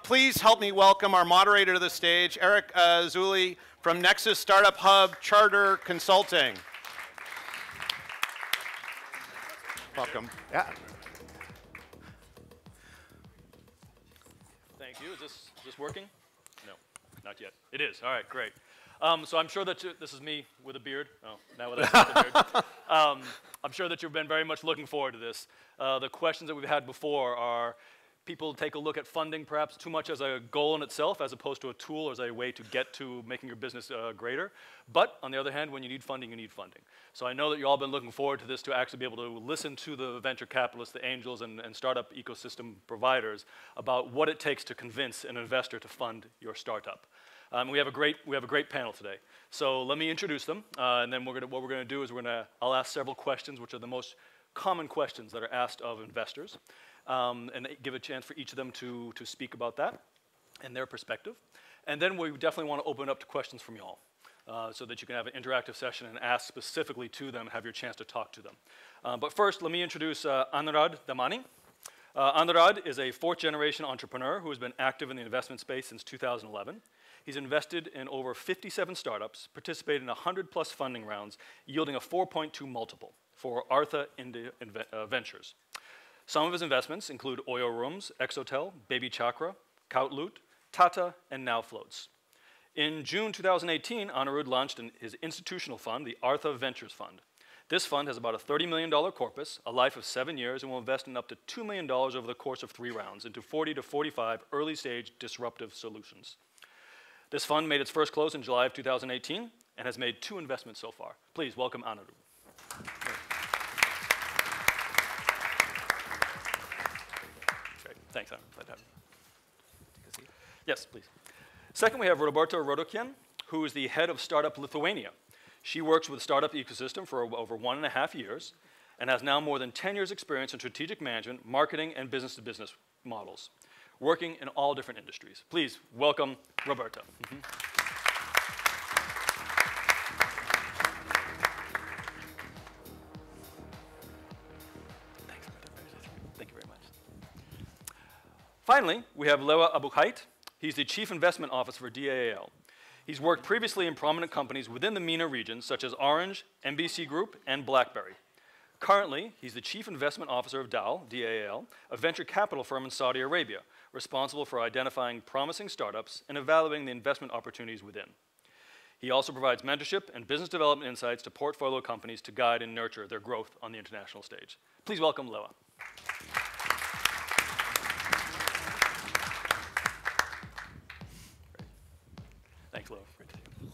Please help me welcome our moderator to the stage, Erik Azulay from Nexus Startup Hub Charter Consulting. Welcome. Yeah. Thank you. Is this working? No, not yet. It is. All right, great. So I'm sure that this is me with a beard. Oh, now without the beard. I'm sure that you've been very much looking forward to this. The questions that we've had before are people take a look at funding perhaps too much as a goal in itself as opposed to a tool or as a way to get to making your business greater. But on the other hand, when you need funding, you need funding. So I know that you've all been looking forward to this to actually be able to listen to the venture capitalists, the angels, and startup ecosystem providers about what it takes to convince an investor to fund your startup. We have a great panel today. So let me introduce them, and then what we're going to do is I'll ask several questions, which are the most common questions that are asked of investors, and give a chance for each of them to speak about that and their perspective. And then we definitely want to open up to questions from y'all, so that you can have an interactive session and ask specifically to them and have your chance to talk to them. But first, let me introduce Anurad Damani. Anurad is a fourth-generation entrepreneur who has been active in the investment space since 2011. He's invested in over 57 startups, participated in 100+ funding rounds, yielding a 4.2 multiple for Artha Ventures. Some of his investments include Oyo Rooms, Exotel, Baby Chakra, Koutloot, Tata, and Now Floats. In June 2018, Anurad launched his institutional fund, the Artha Ventures Fund. This fund has about a $30 million corpus, a life of 7 years, and will invest in up to $2 million over the course of 3 rounds into 40 to 45 early-stage disruptive solutions. This fund made its first close in July of 2018 and has made 2 investments so far. Please welcome Anurad. Great. Thanks, Anurad. Glad to have you. Yes, please. Second, we have Roberta Rodokian, who is the head of Startup Lithuania. She works with the startup ecosystem for over 1.5 years and has now more than 10 years' experience in strategic management, marketing, and business-to-business models, working in all different industries. Please welcome Roberta. Thanks, thank you very much. Finally, we have Lewa Abukhait. He's the Chief Investment Officer for DAAL. He's worked previously in prominent companies within the MENA region, such as Orange, MBC Group, and BlackBerry. Currently, he's the Chief Investment Officer of DAAL, a venture capital firm in Saudi Arabia, responsible for identifying promising startups and evaluating the investment opportunities within. He also provides mentorship and business development insights to portfolio companies to guide and nurture their growth on the international stage. Please welcome Lewa. Thanks, Lewa. Great to see you.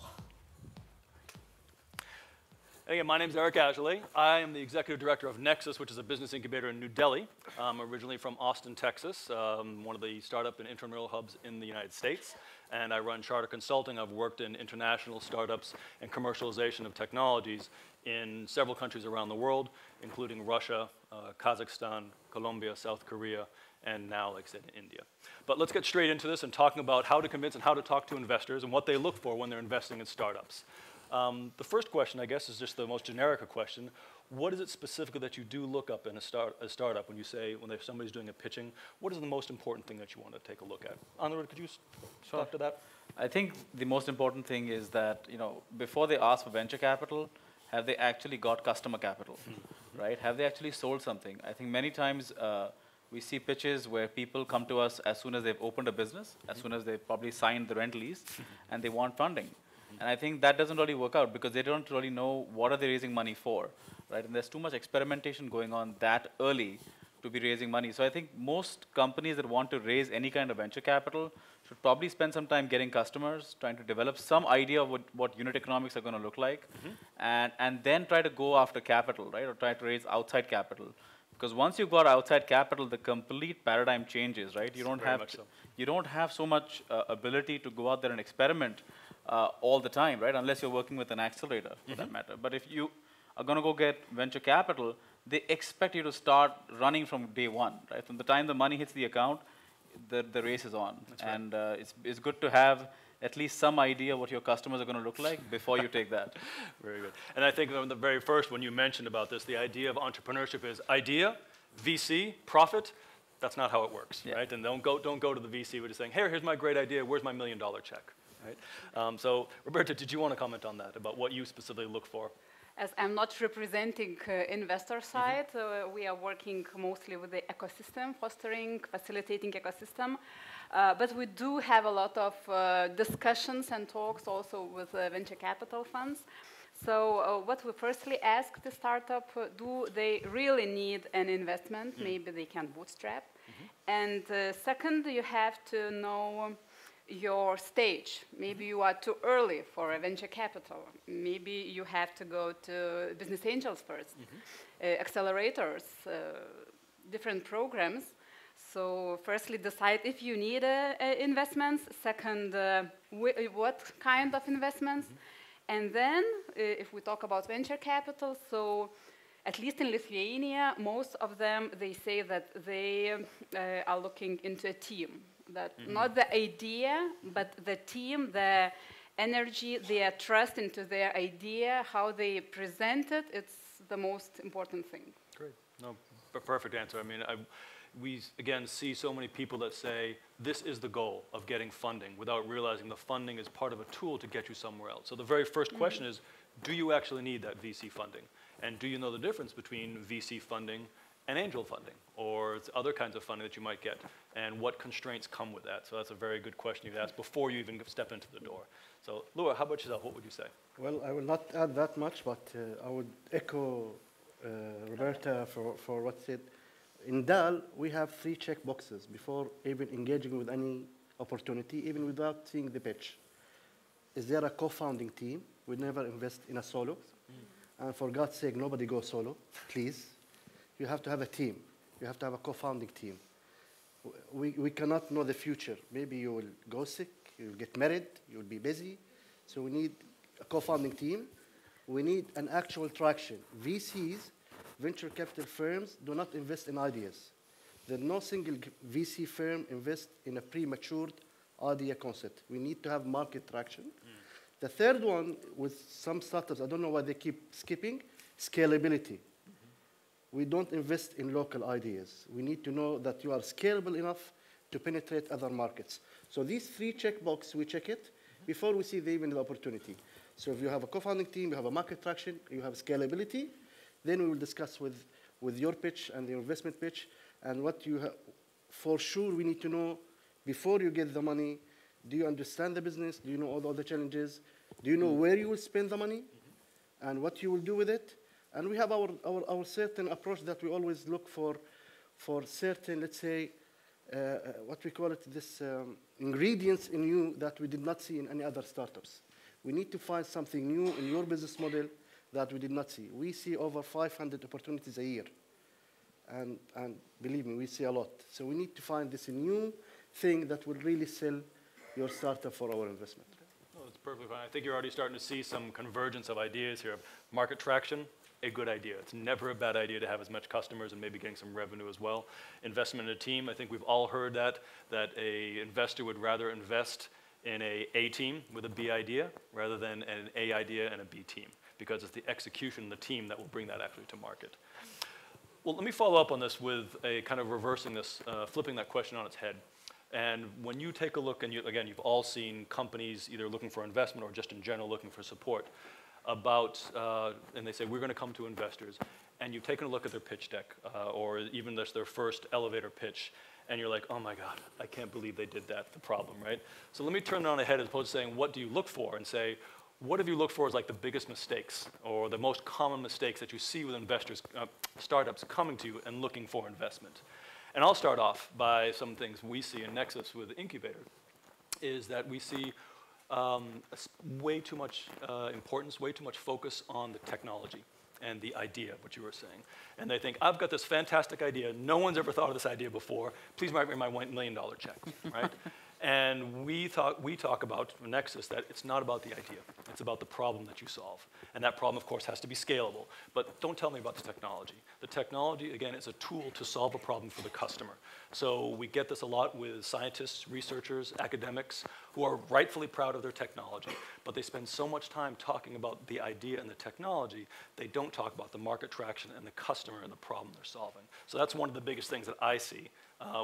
Again, my name is Erik Azulay. I am the executive director of Nexus, which is a business incubator in New Delhi. I'm originally from Austin, Texas, one of the startup and entrepreneurial hubs in the United States. And I run Charter Consulting. I've worked in international startups and commercialization of technologies in several countries around the world, including Russia, Kazakhstan, Colombia, South Korea, and now, like I said, in India. But let's get straight into this and talking about how to convince and how to talk to investors and what they look for when they're investing in startups. The first question, I guess, is just the most generic question. What is it specifically that you do look up in a startup when you say, when somebody's doing a pitching, what is the most important thing that you want to take a look at? Anurad, could you talk to that? I think the most important thing is that, before they ask for venture capital, have they actually got customer capital, right? Have they actually sold something? I think many times we see pitches where people come to us as soon as they've opened a business, as soon as they've probably signed the rent lease, and they want funding. And I think that doesn't really work out because they don't really know what are they raising money for, right? And there's too much experimentation going on that early to be raising money. So I think most companies that want to raise any kind of venture capital should probably spend some time getting customers, trying to develop some idea of what unit economics are going to look like, and then try to go after capital, right? Or try to raise outside capital. Because once you've got outside capital, the complete paradigm changes, right? You don't have so much ability to go out there and experiment all the time, right? Unless you're working with an accelerator, for that matter. But if you are going to go get venture capital, they expect you to start running from day one, right? From the time the money hits the account, the race is on. That's right. And it's good to have at least some idea what your customers are going to look like before you take that. Very good. And I think from the very first, when you mentioned about this, the idea of entrepreneurship is idea, VC, profit, That's not how it works, right? And don't go to the VC with just saying, hey, here's my great idea, where's my $1 million check, right? So Roberta, did you want to comment on that, about what you specifically look for? As I'm not representing investor side, we are working mostly with the ecosystem, fostering, facilitating ecosystem. But we do have a lot of discussions and talks also with venture capital funds. So what we firstly ask the startup, do they really need an investment? Maybe they can bootstrap. And second, you have to know your stage. Maybe you are too early for a venture capital. Maybe you have to go to business angels first, accelerators, different programs. So firstly, decide if you need investments. Second, what kind of investments. And then, if we talk about venture capital, so at least in Lithuania, most of them, they say that they are looking into a team. That not the idea, but the team, the energy, their trust into their idea, how they present it, it's the most important thing. Great. No, perfect answer. I mean, we, again, see so many people that say, this is the goal of getting funding, without realizing the funding is part of a tool to get you somewhere else. So the very first question is, do you actually need that VC funding? And do you know the difference between VC funding and angel funding, or other kinds of funding that you might get, and what constraints come with that? So that's a very good question you've asked before you even step into the door. So Lua, how about yourself? What would you say? Well, I will not add that much, but I would echo Roberta for what said. In DAL, we have 3 check boxes before even engaging with any opportunity, even without seeing the pitch. Is there a co-founding team? We never invest in a solo. And for God's sake, nobody go solo, please. You have to have a team. You have to have a co-founding team. We cannot know the future. Maybe you will go sick, you will get married, you will be busy. So we need a co-founding team. We need an actual traction. VCs, venture capital firms, do not invest in ideas. There's no single VC firm invest in a premature idea concept. We need to have market traction. The third one, with some startups, I don't know why they keep skipping, scalability. We don't invest in local ideas. We need to know that you are scalable enough to penetrate other markets. So these 3 checkboxes, we check it before we see even the opportunity. So if you have a co-founding team, you have a market traction, you have scalability, then we will discuss with your pitch and the investment pitch, and what you have. For sure, we need to know before you get the money, do you understand the business? Do you know all the challenges? Do you know where you will spend the money and what you will do with it? And we have our certain approach that we always look for certain, let's say, what we call it, this ingredients in you that we did not see in any other startups. We need to find something new in your business model that we did not see. We see over 500 opportunities a year. And believe me, we see a lot. So we need to find this new thing that will really sell your startup for our investment. Oh, that's perfectly fine. I think you're already starting to see some convergence of ideas here. Market traction, a good idea. It's never a bad idea to have as much customers and maybe getting some revenue as well. Investment in a team, I think we've all heard that an investor would rather invest in a team with a B idea rather than an A idea and a B team, because it's the execution, the team that will bring that actually to market. Well, let me follow up on this with a kind of reversing this, flipping that question on its head. And when you take a look, and again, you've all seen companies either looking for investment or just in general looking for support about, and they say, we're going to come to investors. And you've taken a look at their pitch deck, or even just their first elevator pitch, and you're like, oh my God, I can't believe they did that, the problem, right? So let me turn it on its head as opposed to saying, what do you look for? And say, what have you looked for as like the biggest mistakes or the most common mistakes that you see with investors, startups coming to you and looking for investment? And I'll start off by some things we see in Nexus with Incubator, is that we see way too much importance, way too much focus on the technology and the idea, what you were saying. And they think, I've got this fantastic idea. No one's ever thought of this idea before. Please write me my $1 million check, right? And we talk about Nexus that it's not about the idea. It's about the problem that you solve. And that problem, of course, has to be scalable. But don't tell me about the technology. The technology, again, is a tool to solve a problem for the customer. So we get this a lot with scientists, researchers, academics, who are rightfully proud of their technology. But they spend so much time talking about the idea and the technology, they don't talk about the market traction and the customer and the problem they're solving. So that's one of the biggest things that I see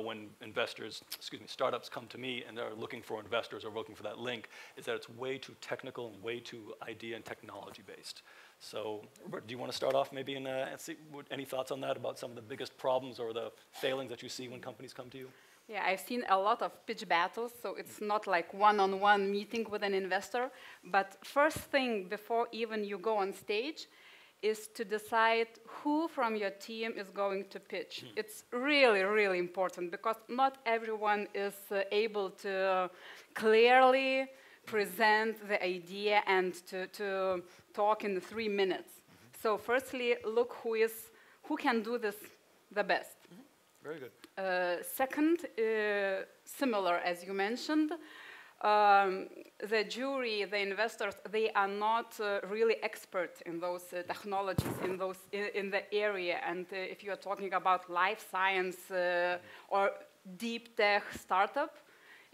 when investors, startups come to me and they're looking for investors or looking for that link, is that it's way too technical and way too idea and technology based. So, Robert, do you want to start off maybe and see any thoughts on that about some of the biggest problems or the failings that you see when companies come to you? Yeah, I've seen a lot of pitch battles, so it's not like one-on-one meeting with an investor. But first thing before even you go on stage is to decide who from your team is going to pitch. It's really, really important because not everyone is able to clearly present the idea and to talk in 3 minutes. So firstly, look who can do this the best. Very good. Second, similar as you mentioned, the jury, the investors, they are not really expert in those technologies, in the area. And if you are talking about life science or deep tech startup,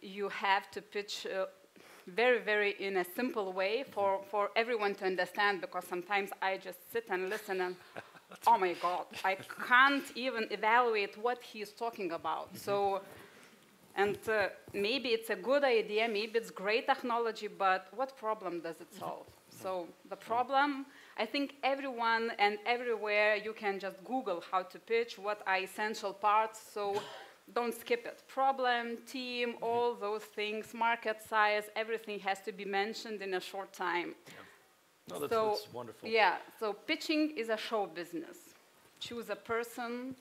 you have to pitch very, very in a simple way for everyone to understand, because sometimes I just sit and listen and oh my God, I can't even evaluate what he's talking about. So, and maybe it's a good idea, maybe it's great technology, but what problem does it solve? So the problem, I think everyone and everywhere you can just Google how to pitch, what are essential parts, so don't skip it. Problem, team, all those things, market size, everything has to be mentioned in a short time. Yeah. No, that's wonderful. Yeah, so pitching is a show business. Choose a person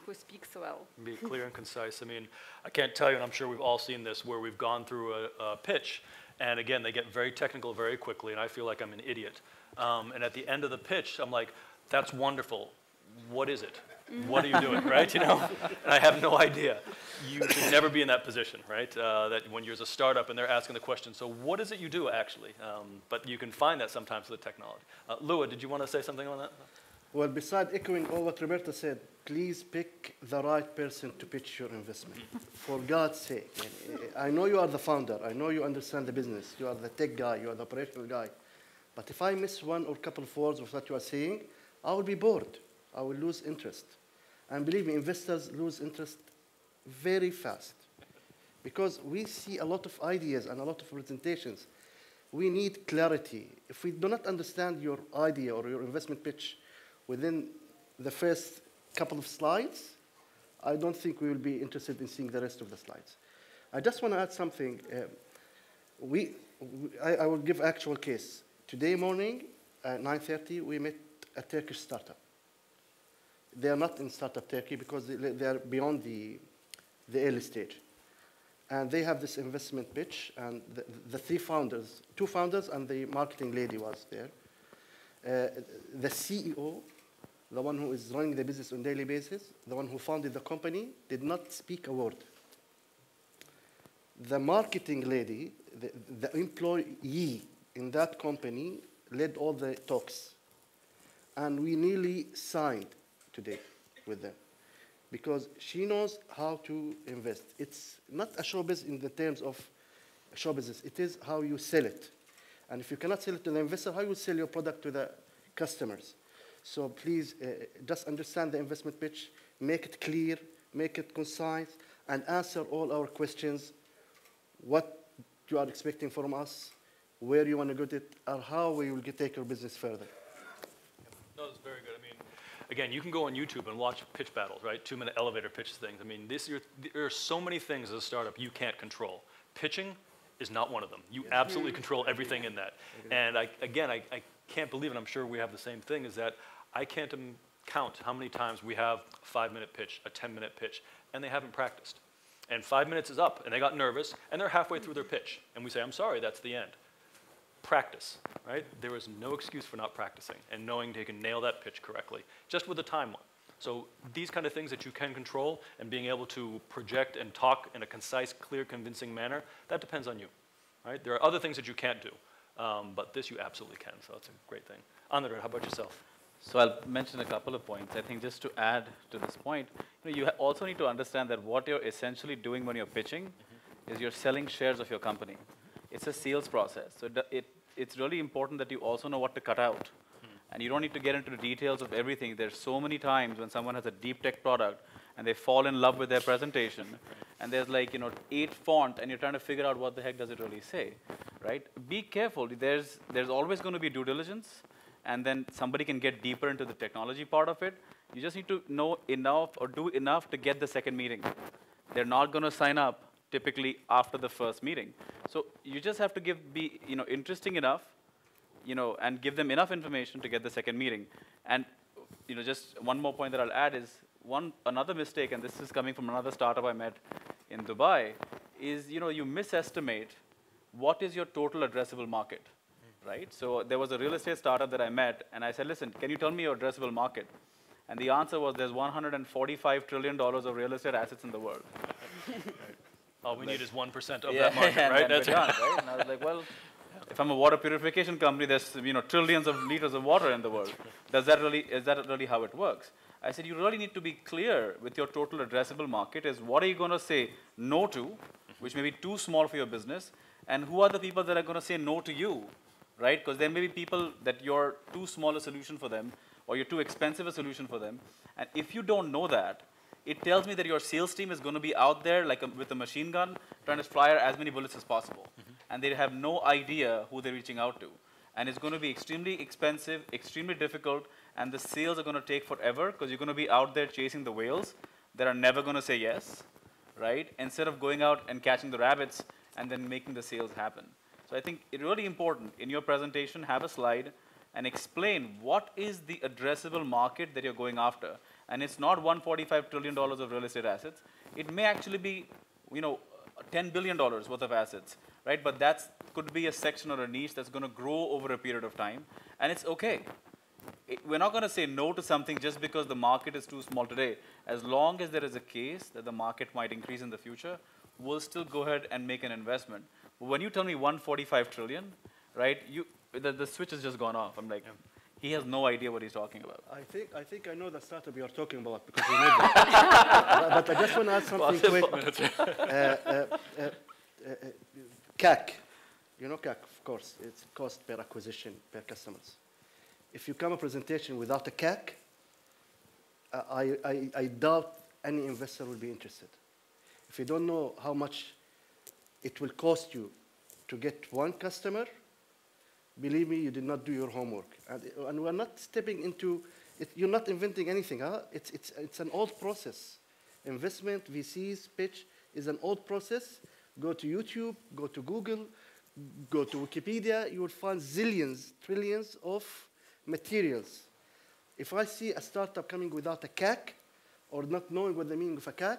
who speaks well. Be clear and concise. I mean, I can't tell you, and I'm sure we've all seen this, where we've gone through a pitch, and again, they get very technical very quickly, and I feel like I'm an idiot. And at the end of the pitch, I'm like, that's wonderful. What is it? What are you doing, right? You know, and I have no idea. You should never be in that position, right? That when you're a startup and they're asking the question, so what is it you do actually? But you can find that sometimes with the technology. Lua, did you want to say something on that? Well, besides echoing all what Roberto said, please pick the right person to pitch your investment. For God's sake. I know you are the founder. I know you understand the business. You are the tech guy. You are the operational guy. But if I miss one or couple of words of what you are saying, I will be bored. I will lose interest. And believe me, investors lose interest very fast because we see a lot of ideas and a lot of presentations. We need clarity. If we do not understand your idea or your investment pitch within the first couple of slides, I don't think we will be interested in seeing the rest of the slides. I just want to add something. I will give actual case. Today morning at 9:30, we met a Turkish startup. They are not in startup Turkey because they are beyond the early stage. And they have this investment pitch, and the three founders, two founders and the marketing lady was there. The CEO, the one who is running the business on a daily basis, the one who founded the company, did not speak a word. The marketing lady, the employee in that company, led all the talks. And we nearly signed today with them because she knows how to invest. It's not a show business in the terms of show business. It is how you sell it. And if you cannot sell it to the investor, how you sell your product to the customers? So please just understand the investment pitch, make it clear, make it concise, and answer all our questions, what you are expecting from us, where you want to get it, or how we will take your business further. No, that's very good. I mean, again, you can go on YouTube and watch pitch battles, right? 2-minute elevator pitch things. I mean, there are so many things as a startup you can't control. Pitching is not one of them. You absolutely control everything in that. And I can't believe it. I'm sure we have the same thing, is that I can't count how many times we have a 5-minute pitch, a 10-minute pitch, and they haven't practiced. And 5 minutes is up, and they got nervous, and they're halfway through their pitch. And we say, I'm sorry, that's the end. Practice, right? There is no excuse for not practicing and knowing they can nail that pitch correctly, just with a timeline. So these kind of things that you can control and being able to project and talk in a concise, clear, convincing manner, that depends on you, right? There are other things that you can't do, but this you absolutely can, so that's a great thing. Anirudh, how about yourself? So I'll mention a couple of points. I think just to add to this point, you also need to understand that what you're essentially doing when you're pitching is you're selling shares of your company. It's a sales process. So it's really important that you also know what to cut out. And you don't need to get into the details of everything. There's so many times when someone has a deep tech product and they fall in love with their presentation, and there's like, 8 font, and you're trying to figure out what the heck does it really say, right? Be careful. There's always going to be due diligence, and then somebody can get deeper into the technology part of it. You just need to know enough or do enough to get the second meeting. They're not going to sign up typically after the first meeting. So you just have to be interesting enough, and give them enough information to get the second meeting. And just one more point that I'll add is another mistake, and this is coming from another startup I met in Dubai, is you misestimate what is your total addressable market, right? So there was a real estate startup that I met, and I said, listen, can you tell me your addressable market? And the answer was there's $145 trillion of real estate assets in the world. All we need is 1% of that market, right? That's done, right? And I was like, well, if I'm a water purification company, there's trillions of liters of water in the world. Is that really how it works? I said, you really need to be clear with your total addressable market is what are you going to say no to, which may be too small for your business, and who are the people that are going to say no to you, right? Because there may be people that you're too small a solution for them, or you're too expensive a solution for them. And if you don't know that, it tells me that your sales team is going to be out there like with a machine gun trying to fire as many bullets as possible. And they have no idea who they're reaching out to. And it's going to be extremely expensive, extremely difficult, and the sales are going to take forever because you're going to be out there chasing the whales that are never going to say yes, right? Instead of going out and catching the rabbits and then making the sales happen. So I think it's really important in your presentation, have a slide and explain what is the addressable market that you're going after. And it's not $145 trillion of real estate assets. It may actually be, $10 billion worth of assets, right? But that could be a section or a niche that's going to grow over a period of time, and it's okay. We're not going to say no to something just because the market is too small today. As long as there is a case that the market might increase in the future, we'll still go ahead and make an investment. But when you tell me 145 trillion, right, the switch has just gone off. I'm like, he has no idea what he's talking about. I think I know the startup you're talking about because we made that. But I just want to add something quick. CAC. You know CAC, of course. It's cost per acquisition per customers. If you come a presentation without a CAC, I doubt any investor will be interested. If you don't know how much it will cost you to get one customer, believe me, you did not do your homework. And we're not stepping into it. You're not inventing anything. Huh? It's an old process. Investment, VCs, pitch is an old process. Go to YouTube, go to Google, go to Wikipedia. You will find zillions, trillions of materials. If I see a startup coming without a CAC or not knowing what the meaning of a CAC,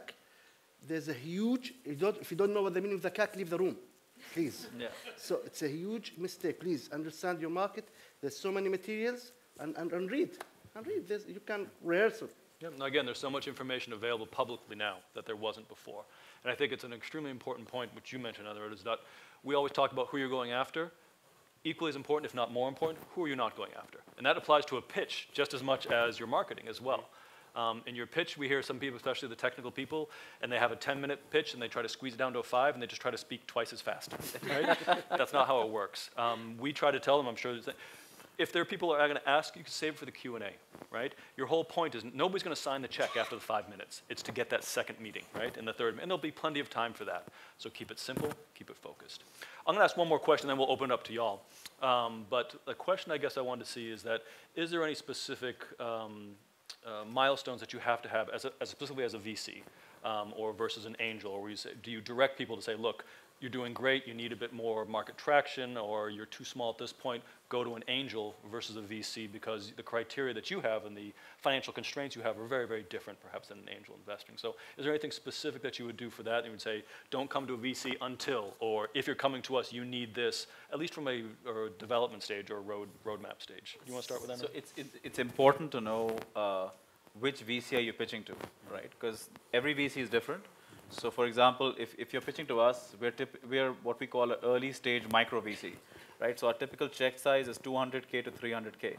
there's a huge, if you don't know what the meaning of the CAC, leave the room. Please. Yeah. So it's a huge mistake. Please understand your market. There's so many materials, and read. And read. You can rehearse it. Yeah. Now again, there's so much information available publicly now that there wasn't before. And I think it's an extremely important point, which you mentioned, in other words, is that we always talk about who you're going after. Equally as important, if not more important, who are you not going after? And that applies to a pitch just as much as your marketing as well. In your pitch, we hear some people, especially the technical people, and they have a 10-minute pitch, and they try to squeeze it down to a 5, and they just try to speak twice as fast. Right? That's not how it works. We try to tell them, I'm sure, if there are people that are going to ask, you can save it for the Q&A, right? Your whole point is nobody's going to sign the check after the 5 minutes. It's to get that second meeting, right, and the third, and there'll be plenty of time for that. So keep it simple, keep it focused. I'm going to ask one more question, then we'll open it up to y'all. But the question I guess I wanted to see is that, is there any specific milestones that you have to have, specifically as a VC, or versus an angel, or where you say, do you direct people to say, look, you're doing great, you need a bit more market traction, or you're too small at this point, go to an angel versus a VC, because the criteria that you have and the financial constraints you have are very, very different perhaps than an angel investing. So is there anything specific that you would do for that? You would say, don't come to a VC until, or if you're coming to us, you need this, at least from a development stage or roadmap stage. You want to start with that? So it's important to know which VC are you pitching to, right? Because every VC is different. So for example, if you're pitching to us, we're what we call an early stage micro VC, right? So our typical check size is 200K to 300K,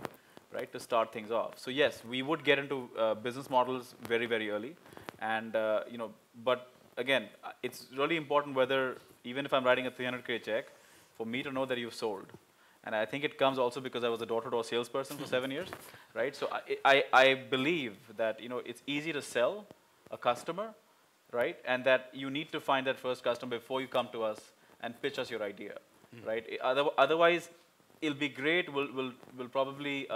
right, to start things off. So yes, we would get into business models very, very early. And, but again, it's really important whether, even if I'm writing a 300K check, for me to know that you've sold. And I think it comes also because I was a door-to-door salesperson for 7 years, right? So I believe that, it's easy to sell, a customer, right? And that you need to find that first customer before you come to us and pitch us your idea, right? Otherwise, it'll be great. We'll probably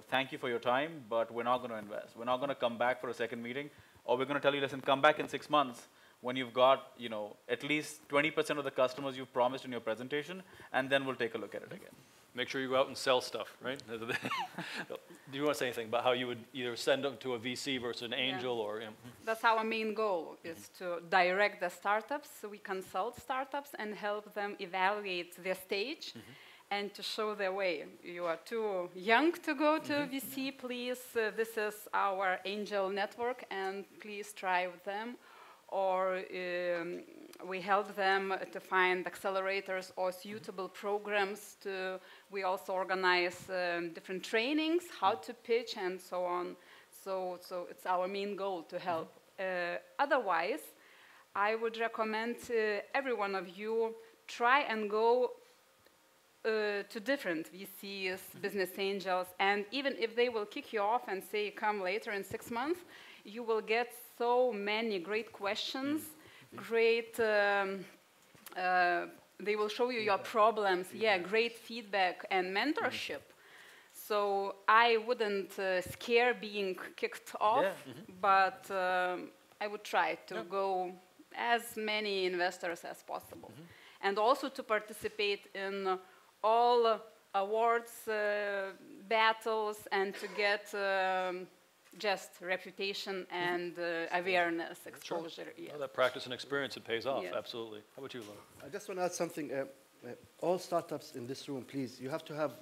thank you for your time, but we're not going to invest. We're not going to come back for a second meeting, or we're going to tell you, listen, come back in 6 months when you've got at least 20% of the customers you've promised in your presentation, and then we'll take a look at it again. Make sure you go out and sell stuff, right? Do you want to say anything about how you would either send them to a VC versus an angel, or? That's our main goal, is to direct the startups. So we consult startups and help them evaluate their stage and to show their way. You are too young to go to VC, please. This is our angel network, and please try with them. Or we help them to find accelerators or suitable programs. We also organize different trainings, how to pitch and so on. So it's our main goal to help. Otherwise, I would recommend every one of you try and go to different VCs, business angels, and even if they will kick you off and say, come later in 6 months, you will get so many great questions, great, they will show you your problems, great feedback and mentorship. So I wouldn't scare being kicked off, but I would try to go as many investors as possible. And also to participate in all awards, battles, and to get just reputation and awareness, exposure. Sure. Well, that practice and experience, it pays off, absolutely. How about you, Lauren? I just want to add something. All startups in this room, please, you have to have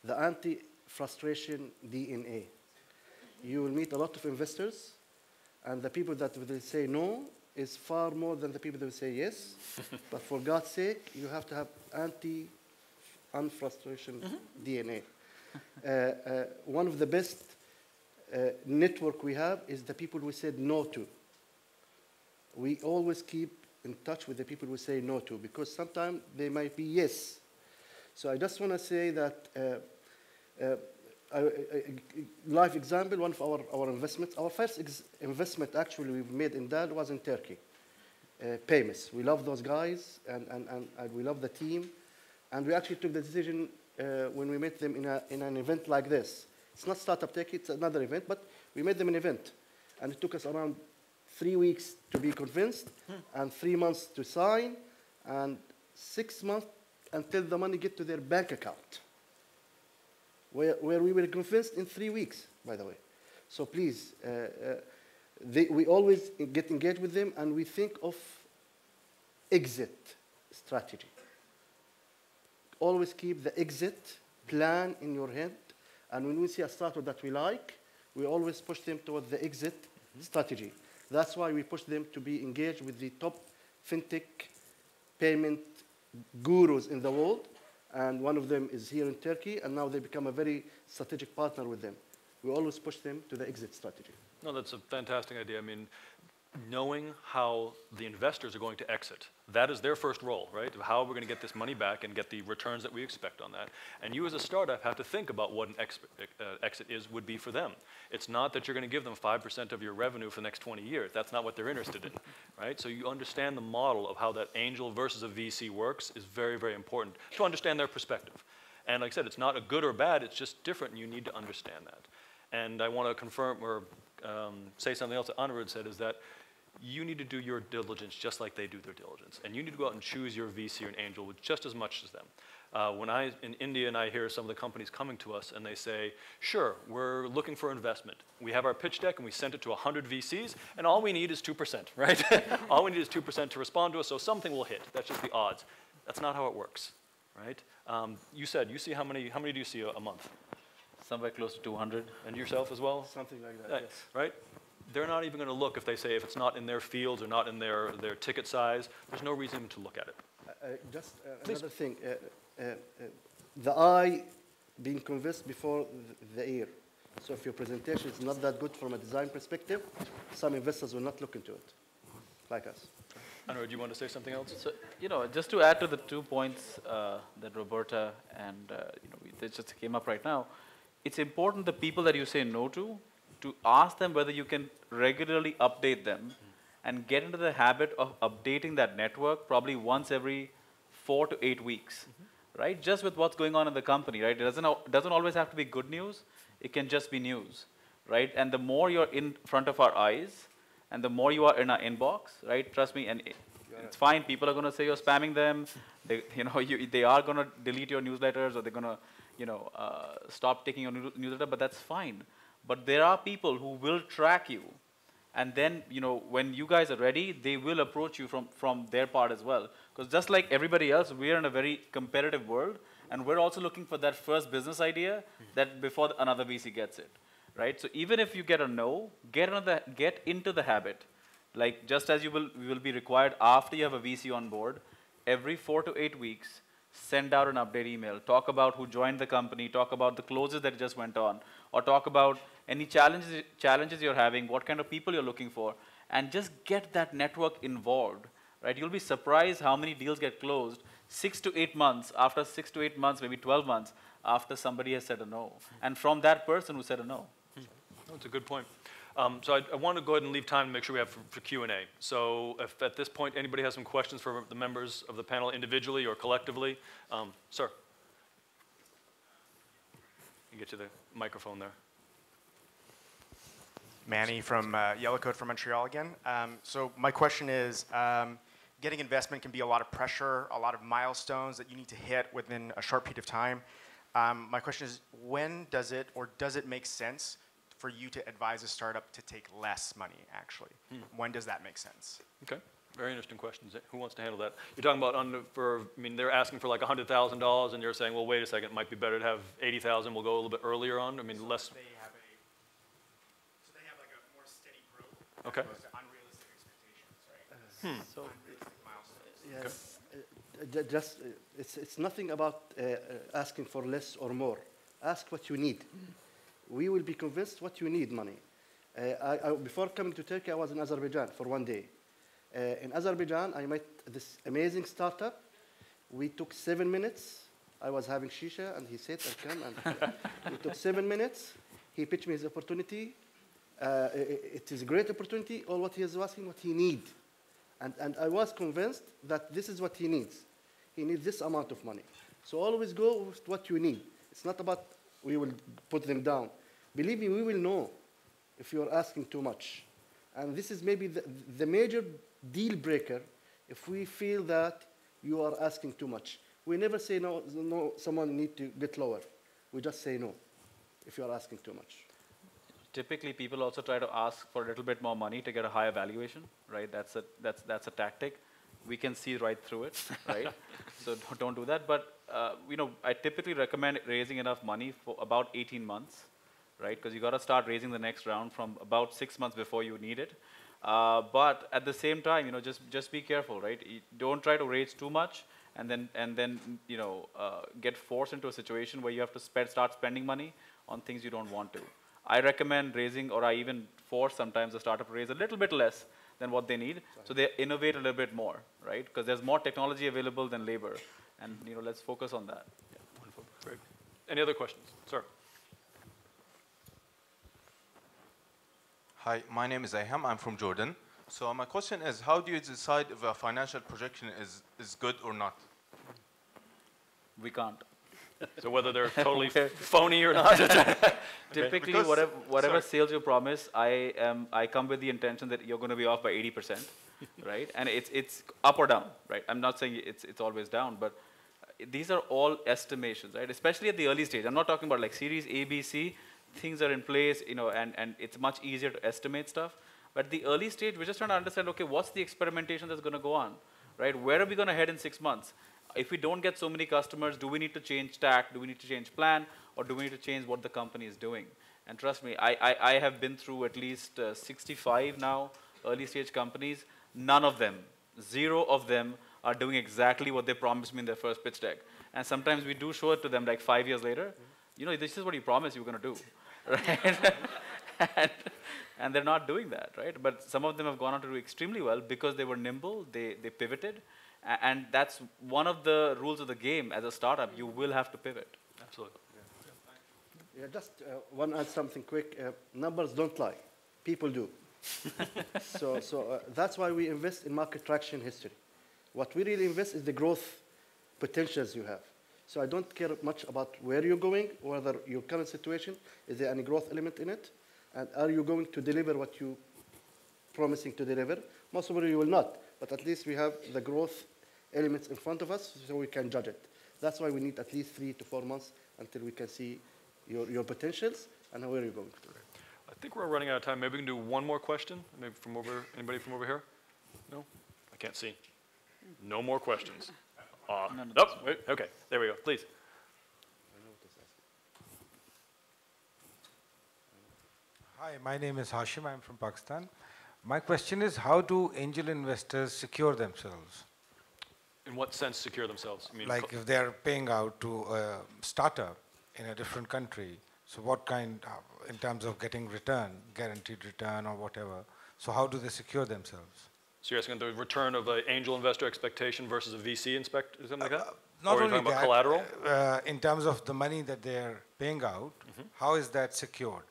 the anti-frustration DNA. You will meet a lot of investors, and the people that will say no is far more than the people that will say yes. But for God's sake, you have to have anti-frustration DNA. One of the best network we have is the people we said no to. We always keep in touch with the people we say no to, because sometimes they might be yes. So I just want to say that live example, one of our investments, our first investment actually we've made in DAL was in Turkey. Payments. We love those guys, and we love the team. And we actually took the decision when we met them in an event like this. It's not Startup Tech, it's another event, but we made them an event. And it took us around 3 weeks to be convinced, and 3 months to sign, and 6 months until the money get to their bank account, where we were convinced in 3 weeks, by the way. So please, we always get engaged with them, and we think of exit strategy. Always keep the exit plan in your head. And when we see a startup that we like, we always push them toward the exit strategy. That's why we push them to be engaged with the top fintech payment gurus in the world. And one of them is here in Turkey, and now they become a very strategic partner with them. We always push them to the exit strategy. No, that's a fantastic idea. I mean, knowing how the investors are going to exit, that is their first role, right? How we're going to get this money back and get the returns that we expect on that. And you as a startup have to think about what an exit would be for them. It's not that you're going to give them 5% of your revenue for the next 20 years. That's not what they're interested in, right? So you understand the model of how that angel versus a VC works is very, very important to understand their perspective. And like I said, it's not a good or bad, it's just different, and you need to understand that. And I want to confirm or say something else that Anirudh said, is that you need to do your diligence just like they do their diligence. And you need to go out and choose your VC or an angel with just as much as them. When I'm in India and I hear some of the companies coming to us and they say, sure, we're looking for investment. We have our pitch deck and we sent it to 100 VCs, and all we need is 2%, right? All we need is 2% to respond to us, so something will hit. That's just the odds. That's not how it works, right? You said, you see how many do you see a month? Somewhere close to 200. And yourself as well? Something like that, yes. Right? They're not even going to look if they say if it's not in their fields or not in their ticket size. There's no reason to look at it. Just another thing. The eye being convinced before the ear. So if your presentation is not that good from a design perspective, some investors will not look into it, like us. Anurag, do you want to say something else? So, just to add to the 2 points that Roberta and they just came up right now, it's important the people that you say no to to ask them whether you can regularly update them and get into the habit of updating that network probably once every 4 to 8 weeks, right? Just with what's going on in the company, right? It doesn't always have to be good news. It can just be news, right? And the more you're in front of our eyes and the more you are in our inbox, right? Trust me, and it's fine. People are going to say you're spamming them. They, they are going to delete your newsletters, or they're going to, stop taking your newsletter, but that's fine. But there are people who will track you. And then, when you guys are ready, they will approach you from their part as well. Because just like everybody else, we're in a very competitive world, and we're also looking for that first business idea that before another VC gets it, right? So even if you get a no, get into the habit. Like just as you will be required after you have a VC on board, every 4 to 8 weeks, send out an update email. Talk about who joined the company, talk about the closes that just went on, or talk about any challenges you're having, what kind of people you're looking for, and just get that network involved, right? You'll be surprised how many deals get closed 6 to 8 months, after 6 to 8 months, maybe 12 months, after somebody has said a no, and from that person who said a no. That's a good point. So I want to go ahead and leave time to make sure we have for Q&A. So if at this point anybody has some questions for the members of the panel individually or collectively, sir. You get to the microphone there. Manny from Yellow Coat from Montreal again. So my question is, getting investment can be a lot of pressure, a lot of milestones that you need to hit within a short period of time. My question is, when does it make sense for you to advise a startup to take less money, actually? When does that make sense? Okay, very interesting questions. Who wants to handle that? You're talking about they're asking for like $100,000, and you're saying, well, wait a second, it might be better to have 80,000. We'll go a little bit earlier on. Less. So they have like a more steady growth. Okay. As opposed to unrealistic expectations, right? So, Unrealistic milestones. Yes, it's nothing about asking for less or more. Ask what you need. We will be convinced what you need money. Before coming to Turkey, I was in Azerbaijan for 1 day. In Azerbaijan, I met this amazing startup. We took 7 minutes. I was having shisha, and he said, I'll come. And we took 7 minutes. He pitched me his opportunity. It is a great opportunity. All what he is asking, what he needs. And I was convinced that this is what he needs. He needs this amount of money. So always go with what you need. It's not about we will put them down. Believe me, we will know if you're asking too much. And this is maybe the major deal breaker if we feel that you are asking too much. We never say no, someone need to get lower. We just say no if you're asking too much. typically, people also try to ask for a little bit more money to get a higher valuation, right? That's a tactic. We can see right through it, right? So don't do that. But I typically recommend raising enough money for about 18 months, right? Because you got to start raising the next round from about 6 months before you need it. But at the same time, just be careful, right? Don't try to raise too much and then get forced into a situation where you have to start spending money on things you don't want to. I recommend raising, or I even force sometimes a startup to raise a little bit less than what they need, so they innovate a little bit more, right? Because there's more technology available than labor, and let's focus on that. Yeah, wonderful. Great. Any other questions, sir? Hi, my name is Ayham. I'm from Jordan. So my question is, how do you decide if a financial projection is good or not? We can't. So whether they're totally phony or not. Typically, Because- whatever sorry. sales you promise, I come with the intention that you're going to be off by 80%, right? And it's up or down, right? I'm not saying it's always down, but these are all estimations, right? Especially at the early stage. I'm not talking about like series A, B, C. Things are in place, and it's much easier to estimate stuff. But at the early stage, we're just trying to understand, okay, what's the experimentation that's going to go on, right? Where are we going to head in 6 months? If we don't get so many customers, do we need to change tack? Do we need to change plan? Or do we need to change what the company is doing? And trust me, I have been through at least 65 now early stage companies. None of them, 0 of them are doing exactly what they promised me in their first pitch deck. And sometimes we do show it to them like 5 years later. This is what you promised you were going to do, right? and they're not doing that, right? But some of them have gone on to do extremely well because they were nimble, they pivoted. And that's one of the rules of the game as a startup. You will have to pivot. Absolutely. Yeah, just want to add something quick. Numbers don't lie. People do. So that's why we invest in market traction history. What we really invest is the growth potentials you have. So I don't care much about where you're going, whether your current situation, is there any growth element in it, and are you going to deliver what you promising to deliver? Most probably you will not, but at least we have the growth elements in front of us so we can judge it. That's why we need at least 3 to 4 months until we can see your potentials and where you're going to. I think we're running out of time. Maybe we can do one more question. Maybe from over, anybody from over here? No? I can't see. No more questions. Oh, wait, okay, there we go, please. Hi, my name is Hashim. I'm from Pakistan. My question is, how do angel investors secure themselves? In what sense secure themselves? I mean, Like if they're paying out to a startup in a different country, so what kind, in terms of getting return, guaranteed return or whatever, so how do they secure themselves? so you're asking the return of an angel investor expectation versus a VC inspect, something like that? Not or are you only talking about that, collateral? in terms of the money that they're paying out, how is that secured?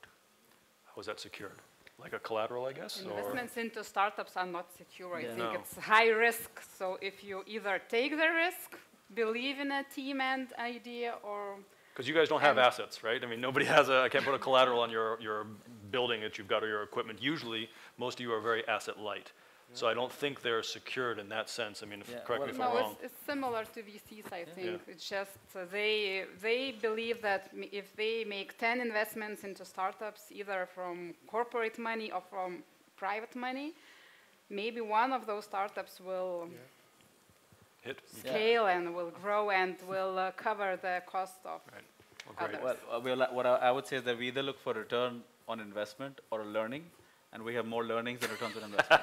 How is that secured? Like a collateral, I guess? Or? Investments into startups are not secure. I think No. it's high risk. So if you either take the risk, believe in a team and idea, or Because you guys don't have And- assets, right? I mean, nobody has I can't put a collateral on your building that you've got or your equipment. Usually, most of you are very asset light. So I don't think they're secured in that sense. I mean, Yeah, correct me if I'm no, wrong. it's similar to VCs. I think Yeah. it's just they believe that if they make 10 investments into startups, either from corporate money or from private money, maybe one of those startups will Hit? scale and will grow and will cover the cost of Right. Well, great. others. What I would say is that we either look for return on investment or learning, and we have more learnings than returns on investment.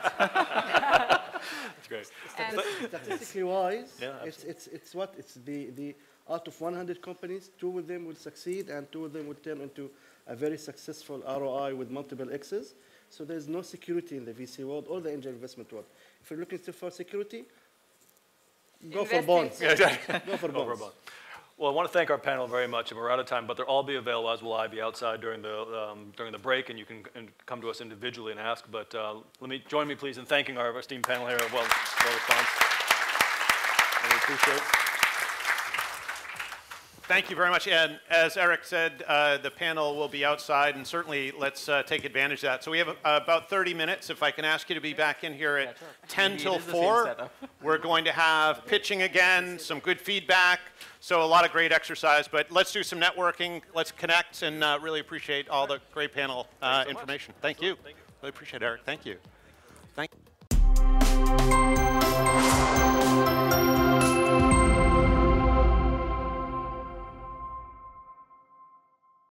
That's great. And Statistically wise, Yeah, it's the out of 100 companies, 2 of them will succeed and 2 of them will turn into a very successful ROI with multiple X's. So there's no security in the VC world or the angel investment world. If you're looking for security, go for Invest bonds. in- Yeah, exactly. Go for Go for a bonds. bond. Well, I want to thank our panel very much, and we're out of time, but they'll all be available, as will I, be outside during the break, and you can come to us individually and ask. But join me, please, in thanking our esteemed panel here. Well response. And we appreciate it. Thank you very much. And as Erik said, the panel will be outside, and certainly let's take advantage of that. So we have about 30 minutes. If I can ask you to be back in here at 10 Maybe it till is the same 4. setup. We're going to have pitching again, some good feedback. So a lot of great exercise. But let's do some networking. Let's connect, and really appreciate all the great panel so much. information. Thank you. Thank you. Really appreciate it, Erik. Thank you.